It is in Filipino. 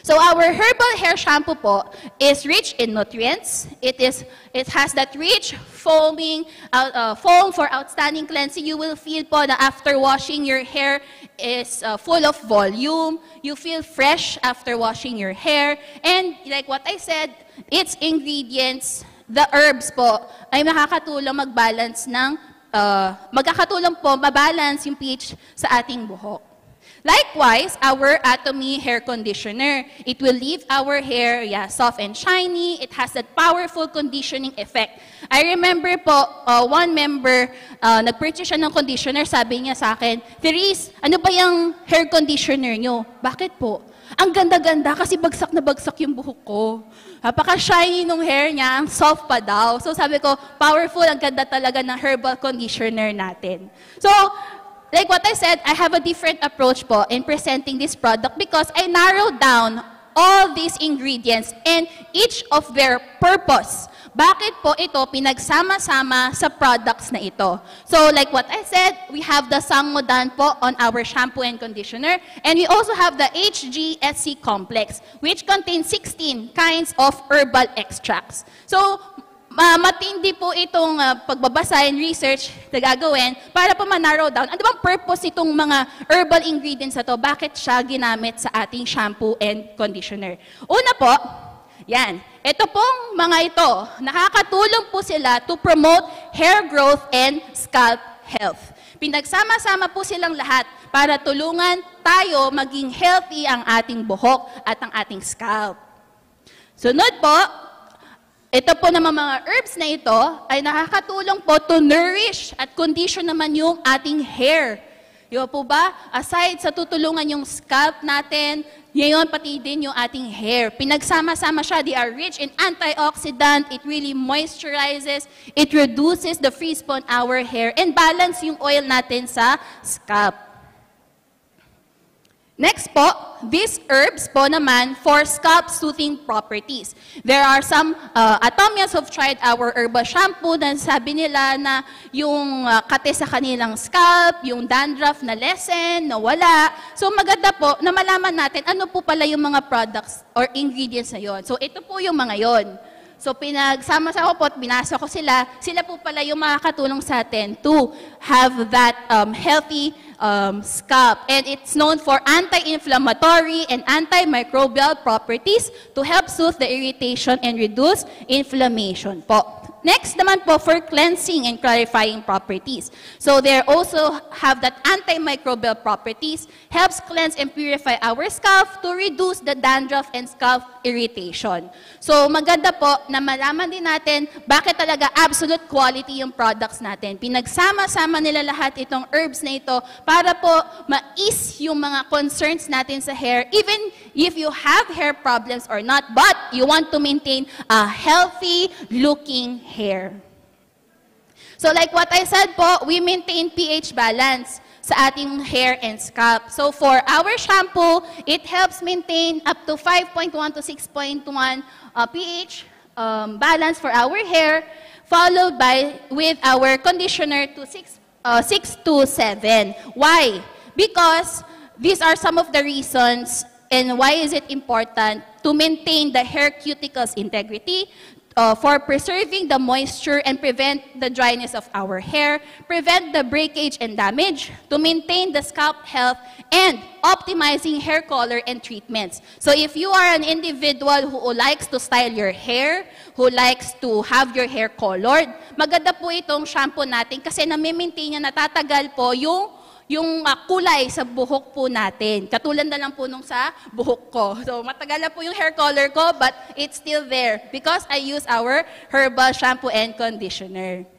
So our herbal hair shampoo po is rich in nutrients. It has that rich foam for outstanding cleansing. You will feel po na after washing your hair is full of volume. You feel fresh after washing your hair. And like what I said, its ingredients, the herbs po, ay makakatulong mag-balance ng, magkakatulong po mabalance yung pH sa ating buhok. Likewise, our Atomy hair conditioner. It will leave our hair soft and shiny. It has that powerful conditioning effect. I remember po, one member, nag-purchase siya ng conditioner, sabi niya sa akin, Therese, ano ba yung hair conditioner nyo? Bakit po? Ang ganda-ganda kasi bagsak na bagsak yung buhok ko. Napaka-shiny nung hair niya, ang soft pa daw. So sabi ko, powerful, ang ganda talaga ng herbal conditioner natin. So, like what I said, I have a different approach po in presenting this product because I narrowed down all these ingredients and each of their purpose. Bakit po ito pinagsama-sama sa products na ito? So like what I said, we have the Sangmodan po on our shampoo and conditioner, and we also have the HGSC complex, which contains 16 kinds of herbal extracts. So matindi po itong pagbabasa and research na gagawin para po ma-narrow down. Ano bang purpose itong mga herbal ingredients na to? Bakit siya ginamit sa ating shampoo and conditioner? Una po, yan. Ito pong mga ito, nakakatulong po sila to promote hair growth and scalp health. Pinagsama-sama po silang lahat para tulungan tayo maging healthy ang ating buhok at ang ating scalp. Sunod po, ito po naman mga herbs na ito ay nakakatulong po to nourish at condition naman yung ating hair. Di ba po ba? Aside sa tutulungan yung scalp natin, ngayon pati din yung ating hair. Pinagsama-sama siya. They are rich in antioxidant. It really moisturizes. It reduces the frizz on our hair and balance yung oil natin sa scalp. Next po, these herbs po naman for scalp soothing properties. There are some Atomians who've tried our herbal shampoo na sabi nila na yung kate sa kanilang scalp, yung dandruff na lessen, na wala. So maganda po na malaman natin ano po pala yung mga products or ingredients na yon. So ito po yung mga yon. So pinagsama-sama po at binasa ko sila. Sila po pala yung makakatulong sa atin to have that healthy scalp. And it's known for anti-inflammatory and antimicrobial properties to help soothe the irritation and reduce inflammation po. Next naman po for cleansing and clarifying properties. So they also have that antimicrobial properties, helps cleanse and purify our scalp to reduce the dandruff and scalp irritation. So maganda po na malaman din natin bakit talaga absolute quality yung products natin. Pinagsama-sama nila lahat itong herbs na ito para po ma-ease yung mga concerns natin sa hair, even if you have hair problems or not, but you want to maintain a healthy looking hair. So like what I said po, we maintain pH balance sa ating hair and scalp. So for our shampoo, it helps maintain up to 5.1 to 6.1 pH balance for our hair, followed with our conditioner to 6 to 7. Why? Because these are some of the reasons and why is it important to maintain the hair cuticles integrity, for preserving the moisture and prevent the dryness of our hair, prevent the breakage and damage, to maintain the scalp health, and optimizing hair color and treatments. So if you are an individual who likes to style your hair, who likes to have your hair colored, maganda po itong shampoo natin kasi nami-maintain niya, natatagal po yung kulay sa buhok po natin. Katulad na lang po nung sa buhok ko. So, matagal na po yung hair color ko, but it's still there because I use our herbal shampoo and conditioner.